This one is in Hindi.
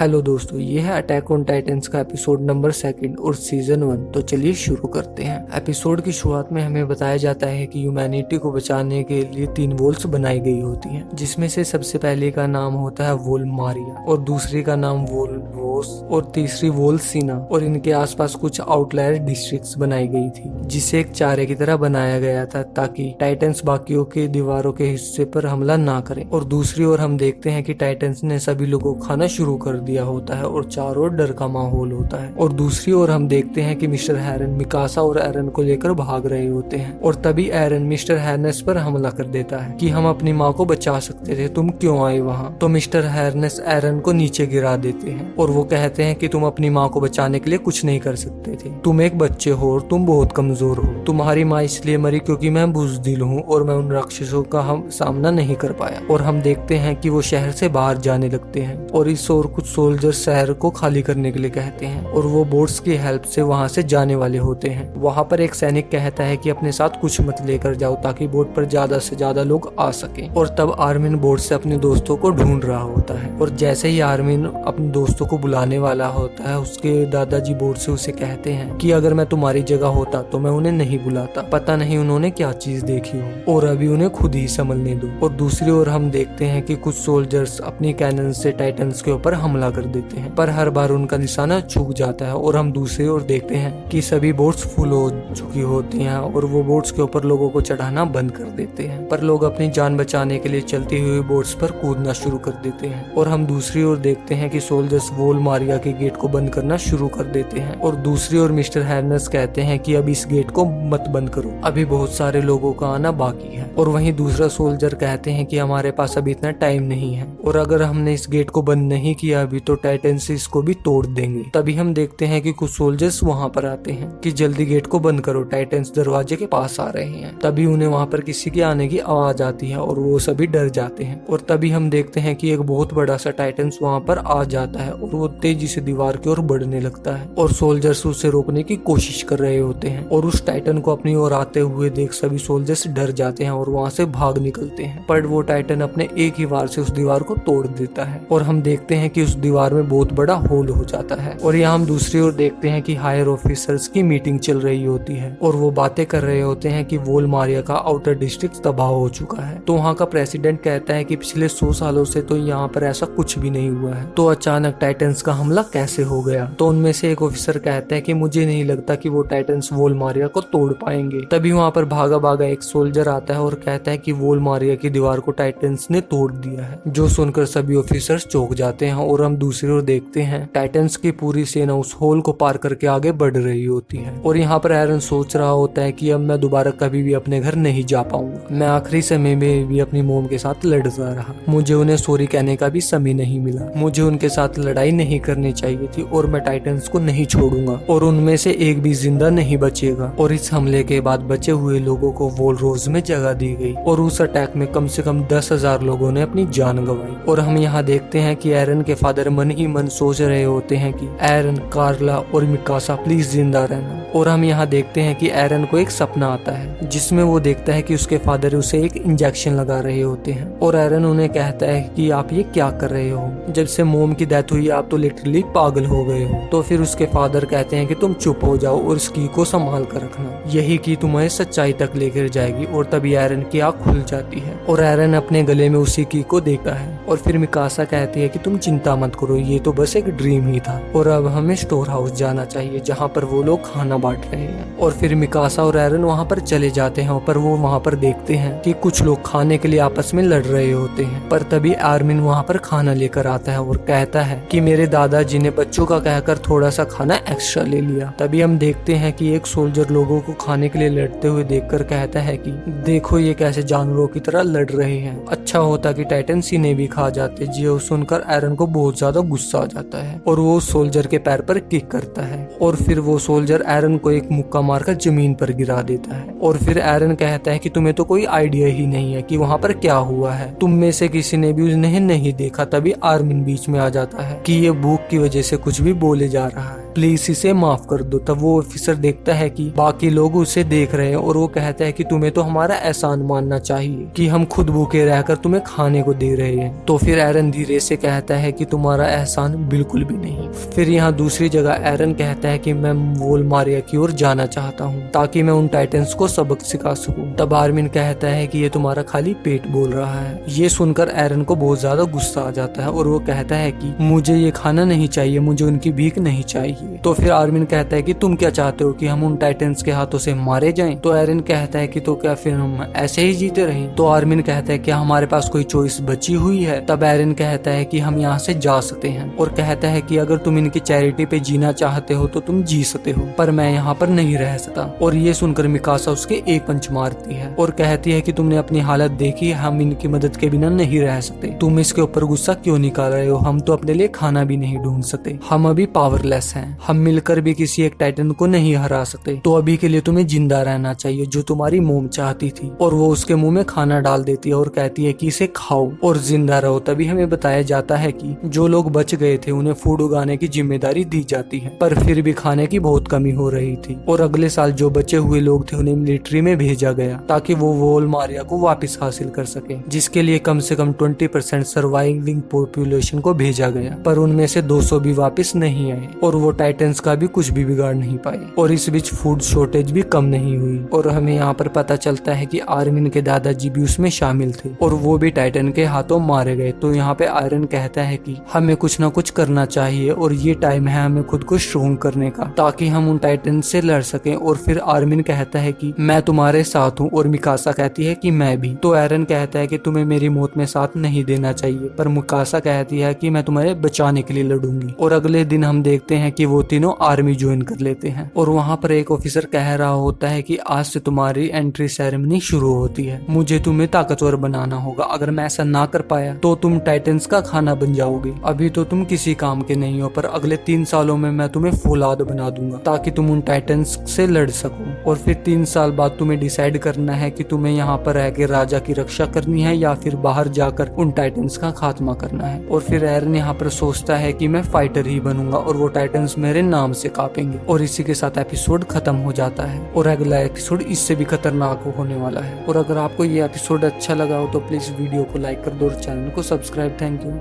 हेलो दोस्तों, ये है अटैक ऑन टाइटंस का एपिसोड नंबर 2 और सीजन 1। तो चलिए शुरू करते हैं। एपिसोड की शुरुआत में हमें बताया जाता है कि ह्यूमैनिटी को बचाने के लिए 3 वोल्स बनाई गई होती हैं, जिसमें से सबसे पहले का नाम होता है वोल मारिया और दूसरी का नाम वोल रोस और तीसरी वोल सीना। और इनके आसपास कुछ आउटलायर डिस्ट्रिक्ट्स बनाई गई थी, जिसे एक चारे की तरह बनाया गया था ताकि टाइटंस बाकियों के दीवारों के हिस्से पर हमला ना करें। और दूसरी ओर हम देखते हैं कि टाइटंस ने सभी लोगों को खाना शुरू कर दिया होता है और चारों ओर डर का माहौल होता है। और दूसरी ओर हम देखते हैं कि मिस्टर हैरन मिकासा और एरन को लेकर भाग रहे होते हैं और तभी एरन मिस्टर हैरनेस पर हमला कर देता है कि हम अपनी माँ को बचा सकते थे, तुम क्यों आए वहाँ। तो मिस्टर हैरनेस एरन को नीचे गिरा देते हैं और वो कहते हैं कि तुम अपनी माँ को बचाने के लिए कुछ नहीं कर सकते थे, तुम एक बच्चे हो और तुम बहुत कमजोर हो। तुम्हारी माँ इसलिए मरी क्योंकि मैं बुज़दिल हूँ और मैं उन राक्षसों का हम सामना नहीं कर पाया। और हम देखते हैं कि वो शहर से बाहर जाने लगते हैं और इस और कुछ सोल्जर शहर को खाली करने के लिए कहते हैं और वो बोट्स की हेल्प से वहां से जाने वाले होते हैं। वहां पर एक सैनिक कहता है कि अपने साथ कुछ मत लेकर जाओ ताकि बोट पर ज्यादा से ज्यादा लोग आ सके। और तब आर्मिन बोट से अपने दोस्तों को ढूंढ रहा होता है और जैसे ही आर्मिन अपने दोस्तों को बुलाने वाला होता है, उसके दादाजी बोट से उसे कहते हैं कि अगर मैं तुम्हारी जगह होता तो मैं उन्हें नहीं बुलाता, पता नहीं उन्होंने क्या चीज देखी हो और अभी उन्हें खुद ही संभलने दो। और दूसरी ओर हम देखते हैं कि कुछ सोल्जर्स अपनी कैनन से टाइटंस के ऊपर हमला कर देते हैं, पर हर बार उनका निशाना चूक जाता है। और हम दूसरी ओर देखते हैं कि सभी बोट्स फुल हो चुकी होती हैं और वो बोट्स के ऊपर लोगों को चढ़ाना बंद कर देते हैं, पर लोग अपनी जान बचाने के लिए चलती हुई बोट्स पर कूदना शुरू कर देते हैं। और हम दूसरी ओर देखते हैं कि सोल्जर्स वोल मारिया के गेट को बंद करना शुरू कर देते हैं और दूसरी ओर मिस्टर हैरनेस कहते हैं कि अब इस गेट को मत बंद करो, अभी बहुत सारे लोगों का आना बाकी है। और वहीं दूसरा सोल्जर कहते हैं कि हमारे पास अभी इतना टाइम नहीं है और अगर हमने इस गेट को बंद नहीं किया अभी तो टाइटंस इसको भी तोड़ देंगे। तभी हम देखते हैं कि कुछ सोल्जर्स वहां पर आते हैं कि जल्दी गेट को बंद करो, टाइटंस दरवाजे के पास आ रहे हैं। तभी उन्हें वहां पर किसी के आने की आवाज आती है और वो सभी डर जाते हैं। और तभी हम देखते हैं कि एक बहुत बड़ा सा टाइटंस वहां पर आ जाता है और वो तेजी से दीवार की ओर बढ़ने लगता है और सोल्जर्स उसे रोकने की कोशिश कर रहे होते हैं। और उस टाइटन को अपनी ओर आते हुए देख सभी सोल्जर्स डर जाते हैं और वहां से भाग निकलते हैं, पर वो टाइटन अपने एक ही वार से उस दीवार को तोड़ देता है। और हम देखते हैं कि उस दीवार में बहुत बड़ा होल हो जाता है। और यहाँ हम दूसरी ओर देखते हैं कि हायर ऑफिसर्स की मीटिंग चल रही होती है और वो बातें कर रहे होते हैं कि वोल मारिया का आउटर डिस्ट्रिक्ट तबाह हो चुका है। तो वहाँ का प्रेसिडेंट कहता है कि पिछले 100 सालों से तो यहाँ पर ऐसा कुछ भी नहीं हुआ है, तो अचानक टाइटंस का हमला कैसे हो गया। तो उनमें से एक ऑफिसर कहता है कि मुझे नहीं लगता कि वो टाइटंस वोल मारिया को तोड़ पाएंगे। तभी वहाँ पर भागा भागा एक सोल्जर आता है और कहता है कि वोल मारिया की दीवार को टाइटंस ने तोड़ दिया है, जो सुनकर सभी ऑफिसर्स चौंक जाते हैं। और हम दूसरी ओर देखते हैं टाइटंस की पूरी सेना उस होल को पार करके आगे बढ़ रही होती है। और यहाँ पर एरन सोच रहा होता है कि अब मैं दोबारा कभी भी अपने घर नहीं जा पाऊंगा, मैं आखिरी समय में भी अपनी मोम के साथ लड़ता रहा, मुझे उन्हें सॉरी कहने का भी समय नहीं मिला, मुझे उनके साथ लड़ाई नहीं करनी चाहिए थी और मैं टाइटंस को नहीं छोड़ूंगा और उनमें से एक भी जिंदा नहीं बचेगा। और इस हमले के बाद बचे हुए लोगों को वोल रोज में जगह दी गई और उस अटैक में कम से कम 10,000 लोगों ने अपनी जान गंवाई। और हम यहाँ देखते हैं कि एरन के फादर मन ही मन सोच रहे होते हैं कि एरन, कार्ला और मिकासा प्लीज जिंदा रहना। और हम यहाँ देखते हैं कि एरन को एक सपना आता है जिसमें वो देखता है कि उसके फादर उसे एक इंजेक्शन लगा रहे होते हैं और एरन उन्हें कहता है कि आप ये क्या कर रहे हो, जब से मोम की डेथ हुई आप तो लिटरली पागल हो गए हो। तो फिर उसके फादर कहते हैं कि तुम चुप हो जाओ और इस की को संभाल कर रखना, यही की तुम्हें सच्चाई तक लेकर जाएगी। और तभी एरन की आँख खुल जाती है और एरन अपने गले में उसी की को देखता है। और फिर मिकासा कहती है कि तुम चिंता मत करो, ये तो बस एक ड्रीम ही था और अब हमें स्टोर हाउस जाना चाहिए जहाँ पर वो लोग खाना बांट रहे हैं। और फिर मिकासा और एरन वहाँ पर चले जाते हैं, पर वो वहाँ पर देखते हैं कि कुछ लोग खाने के लिए आपस में लड़ रहे होते हैं। पर तभी आर्मिन वहाँ पर खाना लेकर आता है और कहता है कि मेरे दादाजी ने बच्चों का कहकर थोड़ा सा खाना एक्स्ट्रा ले लिया। तभी हम देखते हैं कि एक सोल्जर लोगों को खाने के लिए लड़ते हुए देखकर कहता है कि देखो ये कैसे जानवरों की तरह लड़ रहे हैं, अच्छा होता कि टाइटंस इन्हें भी खा जाते। जो सुनकर एरन को बहुत ज्यादा गुस्सा आ जाता है और वो सोल्जर के पैर पर किक करता है और फिर वो सोल्जर एरन को एक मुक्का मारकर जमीन पर गिरा देता है। और फिर एरन कहता है कि तुम्हें तो कोई आइडिया ही नहीं है कि वहाँ पर क्या हुआ है, तुम में से किसी ने भी उन्हें नहीं देखा। तभी आर्मिन बीच में आ जाता है कि ये भूख की वजह से कुछ भी बोले जा रहा है, प्लीज इसे माफ कर दो। तब वो ऑफिसर देखता है कि बाकी लोग उसे देख रहे हैं और वो कहता है कि तुम्हें तो हमारा एहसान मानना चाहिए कि हम खुद भूखे रहकर तुम्हें खाने को दे रहे हैं। तो फिर एरन धीरे से कहता है कि तुम्हारे तुम्हारा एहसान बिल्कुल भी नहीं। फिर यहाँ दूसरी जगह एरन कहता है कि मैं वोलमारिया की ओर जाना चाहता हूँ ताकि मैं उन टाइटन्स को सबक सिखा सकूं। तब आर्मिन कहता है कि ये तुम्हारा खाली पेट बोल रहा है। ये सुनकर एरन को बहुत ज्यादा गुस्सा आ जाता है और वो कहता है कि मुझे ये खाना नहीं चाहिए, मुझे उनकी भीख नहीं चाहिए। तो फिर आर्मिन कहता है कि तुम क्या चाहते हो कि हम उन टाइटन्स के हाथों से मारे जाएं? तो एरन कहता है कि तो क्या फिर हम ऐसे ही जीते रहें? तो आर्मिन कहता है कि हमारे पास कोई चॉइस बची हुई है? तब एरन कहता है कि हम यहाँ से जा सकते हैं और कहता है कि अगर तुम इनकी चैरिटी पे जीना चाहते हो तो तुम जी सकते हो, पर मैं यहाँ पर नहीं रह सकता। और ये सुनकर मिकासा उसके एक पंच मारती है और कहती है कि तुमने अपनी हालत देखी, हम इनकी मदद के बिना नहीं रह सकते। तुम इसके ऊपर गुस्सा क्यों निकाल रहे हो? हम तो अपने लिए खाना भी नहीं ढूंढ सकते, हम अभी पावरलेस हैं, हम मिलकर भी किसी एक टाइटन को नहीं हरा सकते। तो अभी के लिए तुम्हें जिंदा रहना चाहिए, जो तुम्हारी मोम चाहती थी। और वो उसके मुंह में खाना डाल देती है और कहती है कि इसे खाओ और जिंदा रहो। तभी हमें बताया जाता है कि जो लोग बच गए थे उन्हें फूड उगाने की जिम्मेदारी दी जाती है, पर फिर भी खाने की बहुत कमी हो रही थी। और अगले साल जो बचे हुए लोग थे उन्हें मिलिट्री में भेजा गया ताकि वो वोलमारिया को वापस हासिल कर सके, जिसके लिए कम से कम 20% सर्वाइविंग पॉपुलेशन को भेजा गया। पर उनमें से 200 भी वापस नहीं आए और वो टाइटन्स का भी कुछ भी बिगाड़ नहीं पाए। और इस बीच फूड शॉर्टेज भी कम नहीं हुई और हमें यहाँ पर पता चलता है कि आर्मिन के दादाजी भी उसमें शामिल थे और वो भी टाइटन के हाथों मारे गए। तो यहाँ पे आयरन कहता है कि हमें कुछ ना कुछ करना चाहिए और ये टाइम है हमें खुद को स्ट्रोंग करने का ताकि हम उन टाइटन से लड़ सकें। और फिर आर्मिन कहता है कि मैं तुम्हारे साथ हूँ और मिकासा कहती है कि मैं भी। तो आयरन कहता है कि तुम्हें मेरी मौत में साथ नहीं देना चाहिए, पर मिकासा कहती है कि मैं तुम्हें बचाने के लिए लड़ूंगी। और अगले दिन हम देखते हैं कि वो तीनों आर्मी ज्वाइन कर लेते हैं और वहाँ पर एक ऑफिसर कह रहा होता है कि आज से तुम्हारी एंट्री सेरेमनी शुरू होती है, मुझे तुम्हें ताकतवर बनाना होगा। अगर मैं ऐसा ना कर पाया तो तुम टाइटन्स का खाना बन जाओगे। अभी तो तुम किसी काम के नहीं हो, पर अगले 3 सालों में मैं तुम्हें फौलाद बना दूंगा ताकि तुम उन टाइटन्स से लड़ सको। और फिर 3 साल बाद तुम्हें डिसाइड करना है कि तुम्हें यहाँ पर रह के राजा की रक्षा करनी है या फिर बाहर जाकर उन टाइटन्स का खात्मा करना है। और फिर एरन यहाँ पर सोचता है कि मैं फाइटर ही बनूंगा और वो टाइटन्स मेरे नाम से कांपेंगे। और इसी के साथ एपिसोड खत्म हो जाता है और अगला एपिसोड इससे भी खतरनाक होने वाला है। और अगर आपको ये एपिसोड अच्छा लगा हो तो प्लीज वीडियो को लाइक कर दो और चैनल को सब्सक्राइब। Thank you.